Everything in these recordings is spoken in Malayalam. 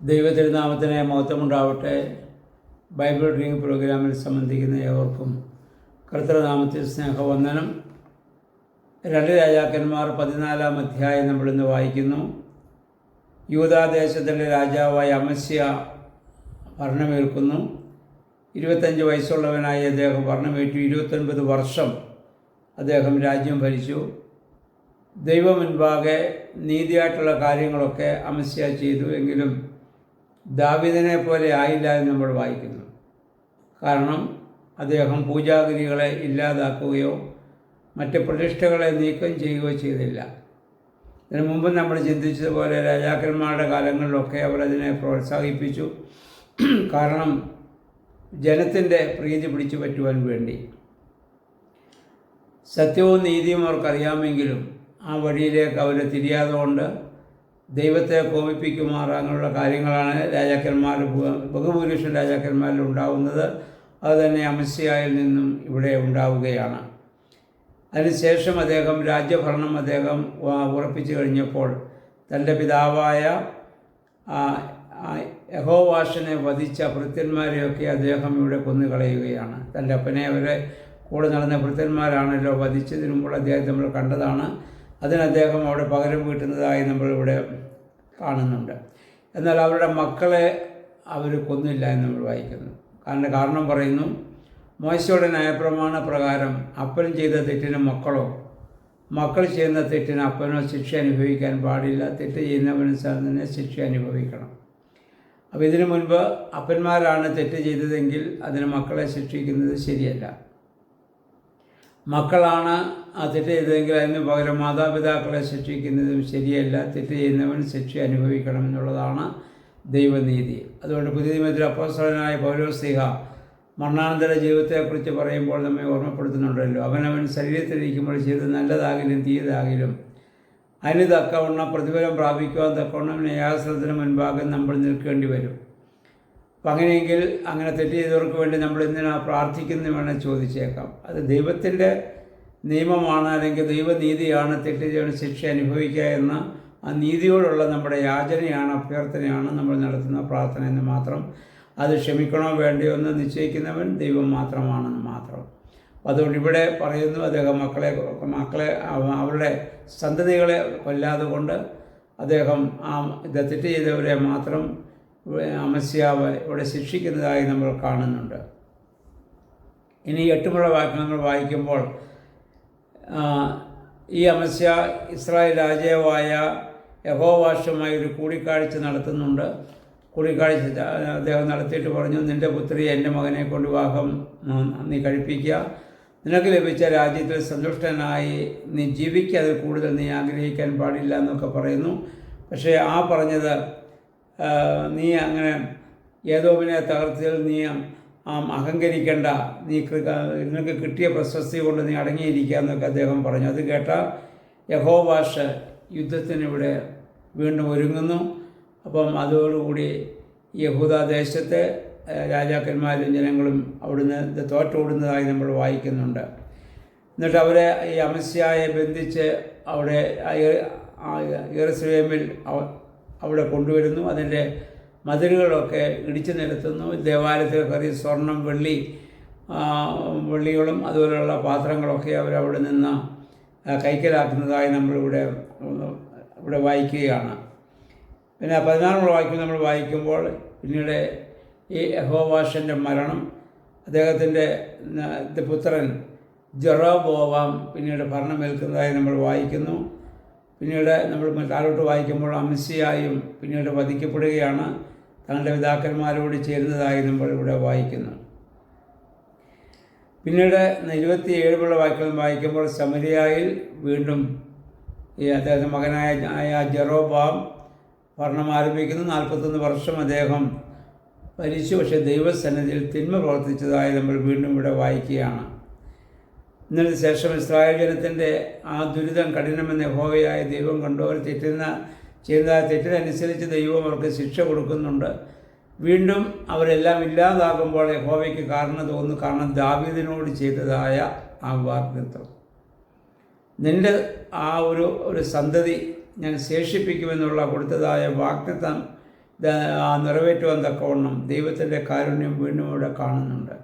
ദൈവതിരുനാമത്തിന് മഹത്വമുണ്ടാവട്ടെ. ബൈബിൾ റീഡിംഗ് പ്രോഗ്രാമിൽ സംബന്ധിക്കുന്ന ഏവർക്കും കർത്തൃനാമത്തിൽ സ്നേഹവന്ദനം. 2 രാജാക്കന്മാർ 14-ാം അധ്യായം നമ്മളിന്ന് വായിക്കുന്നു. യൂദാദേശത്തിൻ്റെ രാജാവായ അമസ്യ ഭരണമേൽക്കുന്നു. 25 വയസ്സുള്ളവനായി അദ്ദേഹം ഭരണമേറ്റു. 29 വർഷം അദ്ദേഹം രാജ്യം ഭരിച്ചു. ദൈവം മുൻപാകെ നീതിയായിട്ടുള്ള കാര്യങ്ങളൊക്കെ അമസ്യ ചെയ്തു. എങ്കിലും ദാവീദിനെ പോലെ ആയില്ല എന്ന് നമ്മൾ വായിക്കുന്നു. കാരണം അദ്ദേഹം പൂജാഗിരികളെ ഇല്ലാതാക്കുകയോ മറ്റ് പ്രതിഷ്ഠകളെ നീക്കം ചെയ്യുകയോ ചെയ്തില്ല. ഇതിനു മുമ്പ് നമ്മൾ ചിന്തിച്ചതുപോലെ രാജാക്കന്മാരുടെ കാലങ്ങളിലൊക്കെ അവർ അതിനെ പ്രോത്സാഹിപ്പിച്ചു. കാരണം ജനത്തിൻ്റെ പ്രീതി പിടിച്ചു പറ്റുവാൻ വേണ്ടി. സത്യവും നീതിയും അവർക്കറിയാമെങ്കിലും ആ വഴിയിലേക്ക് അവർ തിരിയാതെ കൊണ്ട് ദൈവത്തെ കോപിപ്പിക്കുമാർ അങ്ങനെയുള്ള കാര്യങ്ങളാണ് ബഹുഭൂരിപക്ഷം രാജാക്കന്മാരിൽ ഉണ്ടാകുന്നത്. അതുതന്നെ അമസ്യായിൽ നിന്നും ഇവിടെ ഉണ്ടാവുകയാണ്. അതിനുശേഷം അദ്ദേഹം രാജ്യഭരണം ഉറപ്പിച്ചു കഴിഞ്ഞപ്പോൾ തൻ്റെ പിതാവായ യഹോവാഷിനെ വധിച്ച ഭൃത്യന്മാരെയൊക്കെ അദ്ദേഹം ഇവിടെ കൊന്നുകളയുകയാണ്. തൻ്റെ അപ്പനെ അവരെ കൂടെ നടന്ന ഭൃത്യന്മാരാണല്ലോ വധിച്ചതിന് മുമ്പ് അദ്ദേഹത്തെ നമ്മൾ കണ്ടതാണ്. അതിന് അദ്ദേഹം അവിടെ പകരം വീട്ടുന്നതായി നമ്മളിവിടെ കാണുന്നുണ്ട്. എന്നാൽ അവരുടെ മക്കളെ അവർ കൊന്നില്ല എന്ന് നമ്മൾ വായിക്കുന്നു. കാരണം പറയുന്നു, മോശയുടെ ന്യായപ്രമാണ പ്രകാരം അപ്പൻ ചെയ്ത തെറ്റിന് മക്കളോ മക്കൾ ചെയ്യുന്ന തെറ്റിന് അപ്പനോ ശിക്ഷ അനുഭവിക്കാൻ പാടില്ല. തെറ്റ് ചെയ്യുന്നവന് തന്നെ ശിക്ഷ അനുഭവിക്കണം. അപ്പോൾ ഇതിനു മുൻപ് അപ്പന്മാരാണ് തെറ്റ് ചെയ്തതെങ്കിൽ അതിന് മക്കളെ ശിക്ഷിക്കുന്നത് ശരിയല്ല. മക്കളാണ് ആ തെറ്റ് ചെയ്തതെങ്കിൽ അതിന് പകരം മാതാപിതാക്കളെ ശിക്ഷിക്കുന്നതും ശരിയല്ല. തെറ്റ് ചെയ്യുന്നവൻ ശിക്ഷ അനുഭവിക്കണം എന്നുള്ളതാണ് ദൈവനീതി. അതുകൊണ്ട് പുതിയ നിയമത്തിൽ അപ്പോസ്തലനായ പൗലോസ്ലീഹ മരണാനന്തര ജീവിതത്തെക്കുറിച്ച് പറയുമ്പോൾ നമ്മെ ഓർമ്മപ്പെടുത്തുന്നുണ്ടല്ലോ. അവനവൻ ശരീരത്തിലിരിക്കുമ്പോൾ ചെയ്ത് നല്ലതാകിലും തീയതാകിലും അതിന് തക്കവണ്ണം പ്രതിഫലം പ്രാപിക്കുവാൻ തക്കവണ്ണം ന്യായാസനത്തിന് മുൻപാകെ നമ്മൾ നിൽക്കേണ്ടി വരും. അപ്പം അങ്ങനെയെങ്കിൽ അങ്ങനെ തെറ്റ് ചെയ്തവർക്ക് വേണ്ടി നമ്മൾ എന്തിനാ പ്രാർത്ഥിക്കുന്നു വേണം ചോദിച്ചേക്കാം. അത് ദൈവത്തിൻ്റെ നിയമമാണ്, അല്ലെങ്കിൽ ദൈവനീതിയാണ്. തെറ്റ് ചെയ്യണം ശിക്ഷ അനുഭവിക്കുക എന്ന ആ നീതിയോടുള്ള നമ്മുടെ യാചനയാണ്, അഭ്യർത്ഥനയാണ് നമ്മൾ നടത്തുന്ന പ്രാർത്ഥന എന്ന് മാത്രം. അത് ക്ഷമിക്കണോ വേണ്ടയോ എന്ന് നിശ്ചയിക്കുന്നവൻ ദൈവം മാത്രമാണെന്ന് മാത്രം. അതുകൊണ്ട് ഇവിടെ പറയുന്നു, അദ്ദേഹം മക്കളെ അവരുടെ സന്തതികളെ കൊല്ലാതെ കൊണ്ട് അദ്ദേഹം തെറ്റ് ചെയ്തവരെ മാത്രം അമസ്യാവ് ഇവിടെ ശിക്ഷിക്കുന്നതായി നമ്മൾ കാണുന്നുണ്ട്. ഇനി 8 വാക്യങ്ങൾ വായിക്കുമ്പോൾ ഈ അമസ്യ ഇസ്രായേൽ രാജാവായ യഹോവാഷുമായി ഒരു കൂടിക്കാഴ്ച നടത്തുന്നുണ്ട്. കൂടിക്കാഴ്ച അദ്ദേഹം നടത്തിയിട്ട് പറഞ്ഞു, നിൻ്റെ പുത്രി എൻ്റെ മകനെ കൊണ്ട് വിവാഹം നീ കഴിപ്പിക്കുക. നിനക്ക് ലഭിച്ച രാജ്യത്തിൽ സന്തുഷ്ടനായി നീ ജീവിക്കുക, അതിൽ കൂടുതൽ നീ ആഗ്രഹിക്കാൻ പാടില്ല എന്നൊക്കെ പറയുന്നു. പക്ഷേ ആ പറഞ്ഞത് നീ അങ്ങനെ ഏദോമിനെ തകർത്തതിൽ നീ അഹങ്കരിക്കേണ്ട, നിനക്ക് കിട്ടിയ പ്രശസ്തി കൊണ്ട് നീ അടങ്ങിയിരിക്കുക എന്നൊക്കെ അദ്ദേഹം പറഞ്ഞു. അത് കേട്ട യഹോവാഷ് യുദ്ധത്തിനിവിടെ വീണ്ടും ഒരുങ്ങുന്നു. അപ്പം അതോടുകൂടി യഹൂദാദേശത്തെ രാജാക്കന്മാരും ജനങ്ങളും അവിടുന്ന് തോറ്റോടുന്നതായി നമ്മൾ വായിക്കുന്നുണ്ട്. എന്നിട്ട് അവരെ ഈ അമസ്യായെ ബന്ധിച്ച് അവിടെ യെരൂശലേമിൽ അവിടെ കൊണ്ടുവരുന്നു. അതിൻ്റെ മതിലുകളൊക്കെ ഇടിച്ചു നിരത്തുന്നു. ദേവാലയത്തിൽ കയറി സ്വർണം വെള്ളികളും അതുപോലെയുള്ള പാത്രങ്ങളൊക്കെ അവരവിടെ നിന്ന് കൈക്കലാക്കുന്നതായി നമ്മളിവിടെ വായിക്കുകയാണ്. പിന്നെ 14 വാക്യം നമ്മൾ വായിക്കുമ്പോൾ പിന്നീട് ഈ യഹോവാഷിൻ്റെ മരണം, അദ്ദേഹത്തിൻ്റെ പുത്രൻ ജെറോബോവാം പിന്നീട് ഭരണമേൽക്കുന്നതായി നമ്മൾ വായിക്കുന്നു. പിന്നീട് നമ്മൾ താഴോട്ട് വായിക്കുമ്പോൾ അമസ്യായും പിന്നീട് വധിക്കപ്പെടുകയാണ്. തങ്ങളുടെ പിതാക്കന്മാരോട് ചേരുന്നതായി നമ്മൾ ഇവിടെ വായിക്കുന്നു. പിന്നീട് 27 വാക്യം വായിക്കുമ്പോൾ സമരിയായിൽ വീണ്ടും ഈ അദ്ദേഹത്തിൻ്റെ മകനായ ജെറോബോവാം ഭരണം ആരംഭിക്കുന്നു. 41 വർഷം അദ്ദേഹം ഭരിച്ചു. പക്ഷേ ദൈവസന്നിധിയിൽ തിന്മ പ്രവർത്തിച്ചതായി നമ്മൾ വീണ്ടും ഇവിടെ വായിക്കുകയാണ്. ഇതിനു ശേഷം ഇസ്രായേൽ ജനത്തിൻ്റെ ആ ദുരിതം കഠിനമെന്ന് യഹോവയായ ദൈവം കണ്ടു. അവർ ചെയ്യുന്ന തെറ്റിനനുസരിച്ച് ദൈവം അവർക്ക് ശിക്ഷ കൊടുക്കുന്നുണ്ട്. വീണ്ടും അവരെല്ലാം ഇല്ലാതാകുമ്പോൾ യഹോവയ്ക്ക് കാരണം തോന്നുന്നു. കാരണം ദാവീദിനോട് ചെയ്തതായ ആ വാഗ്ദത്തം, നിൻ്റെ ആ ഒരു സന്തതി ഞാൻ ശേഷിപ്പിക്കുമെന്നുള്ള കൊടുത്തതായ വാഗ്ദത്തം നിറവേറ്റുവാൻ തക്കവണ്ണം ദൈവത്തിൻ്റെ കാരുണ്യം വീണ്ടും ഇവിടെ കാണുന്നുണ്ട്.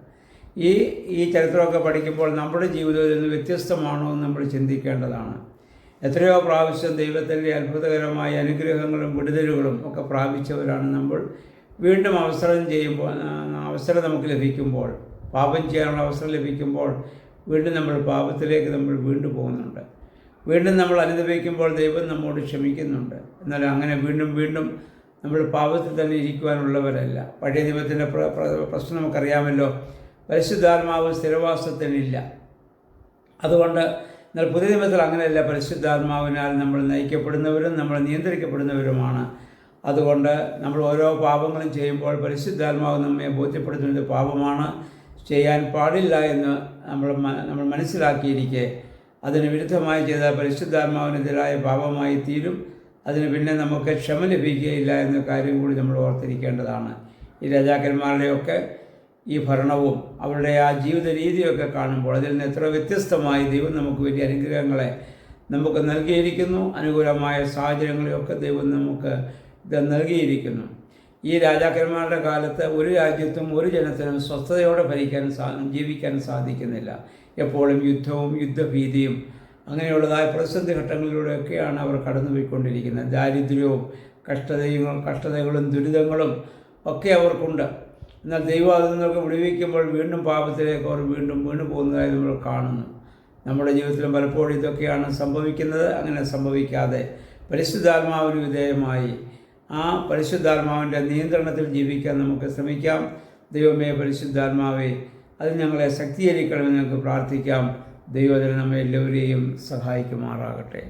ഈ ചരിത്രമൊക്കെ പഠിക്കുമ്പോൾ നമ്മുടെ ജീവിതത്തിൽ നിന്ന് വ്യത്യസ്തമാണോ എന്ന് നമ്മൾ ചിന്തിക്കേണ്ടതാണ്. എത്രയോ പ്രാവശ്യം ദൈവത്തിൻ്റെ അത്ഭുതകരമായ അനുഗ്രഹങ്ങളും വിടുതലുകളും ഒക്കെ പ്രാപിച്ചവരാണ് നമ്മൾ. വീണ്ടും അവസരം നമുക്ക് ലഭിക്കുമ്പോൾ, പാപം ചെയ്യാനുള്ള അവസരം ലഭിക്കുമ്പോൾ വീണ്ടും നമ്മൾ പാപത്തിലേക്ക് നമ്മൾ വീണ്ടും പോകുന്നുണ്ട്. വീണ്ടും നമ്മൾ അനുഭവിക്കുമ്പോൾ ദൈവം നമ്മോട് ക്ഷമിക്കുന്നുണ്ട്. എന്നാൽ അങ്ങനെ വീണ്ടും വീണ്ടും നമ്മൾ പാപത്തിൽ തന്നെ ഇരിക്കുവാനുള്ളവരല്ല. പഴയ നിയമത്തിൻ്റെ പ്രശ്നം നമുക്കറിയാമല്ലോ. പരിശുദ്ധാത്മാവ് സ്ഥിരവാസത്തിനില്ല. അതുകൊണ്ട് എന്നാൽ പുതിയ നിയമത്തിൽ അങ്ങനെയല്ല. പരിശുദ്ധാത്മാവിനാൽ നമ്മൾ നയിക്കപ്പെടുന്നവരും നമ്മൾ നിയന്ത്രിക്കപ്പെടുന്നവരുമാണ്. അതുകൊണ്ട് നമ്മൾ ഓരോ പാപങ്ങളും ചെയ്യുമ്പോൾ പരിശുദ്ധാത്മാവ് നമ്മെ ബോധ്യപ്പെടുത്തുന്നത് പാപമാണ്, ചെയ്യാൻ പാടില്ല എന്ന് നമ്മൾ മനസ്സിലാക്കിയിരിക്കെ അതിന് വിരുദ്ധമായി ചെയ്താൽ പരിശുദ്ധാത്മാവിനെതിരായ പാപമായി തീരും. അതിന് പിന്നെ നമുക്ക് ക്ഷമ ലഭിക്കുകയില്ല എന്ന കാര്യം കൂടി നമ്മൾ ഓർത്തിരിക്കേണ്ടതാണ്. ഈ രാജാക്കന്മാരുടെയൊക്കെ ഈ ഭരണവും അവരുടെ ആ ജീവിത രീതിയൊക്കെ കാണുമ്പോൾ അതിൽ നിന്ന് എത്ര വ്യത്യസ്തമായി ദൈവം നമുക്ക് വലിയ അനുഗ്രഹങ്ങളെ നമുക്ക് നൽകിയിരിക്കുന്നു. അനുകൂലമായ സാഹചര്യങ്ങളെയൊക്കെ ദൈവം നമുക്ക് ഇത് നൽകിയിരിക്കുന്നു. ഈ രാജാക്കന്മാരുടെ കാലത്ത് ഒരു രാജ്യത്തും ഒരു ജനത്തിനും സ്വസ്ഥതയോടെ ജീവിക്കാൻ സാധിക്കുന്നില്ല. എപ്പോഴും യുദ്ധവും യുദ്ധഭീതിയും അങ്ങനെയുള്ളതായ പ്രതിസന്ധി ഘട്ടങ്ങളിലൂടെയൊക്കെയാണ് അവർ കടന്നുപോയിക്കൊണ്ടിരിക്കുന്നത്. ദാരിദ്ര്യവും കഷ്ടതകളും ദുരിതങ്ങളും ഒക്കെ അവർക്കുണ്ട്. എന്നാൽ ദൈവം അതിൽ നിന്നൊക്കെ വിടുവിക്കുമ്പോൾ വീണ്ടും പാപത്തിലേക്ക് അവർ വീണ്ടും വീണു പോകുന്നതായി നമ്മൾ കാണുന്നു. നമ്മുടെ ജീവിതത്തിലും പലപ്പോഴും ഇതൊക്കെയാണ് സംഭവിക്കുന്നത്. അങ്ങനെ സംഭവിക്കാതെ പരിശുദ്ധാത്മാവിന് വിധേയമായി ആ പരിശുദ്ധാത്മാവിൻ്റെ നിയന്ത്രണത്തിൽ ജീവിക്കാൻ നമുക്ക് ശ്രമിക്കാം. ദൈവമേ പരിശുദ്ധാത്മാവേ, അത് ഞങ്ങളെ ശക്തീകരിക്കണമെന്ന് ഞങ്ങൾക്ക് പ്രാർത്ഥിക്കാം. ദൈവത്തിന് നമ്മെ എല്ലാവരെയും സഹായിക്കുമാറാകട്ടെ.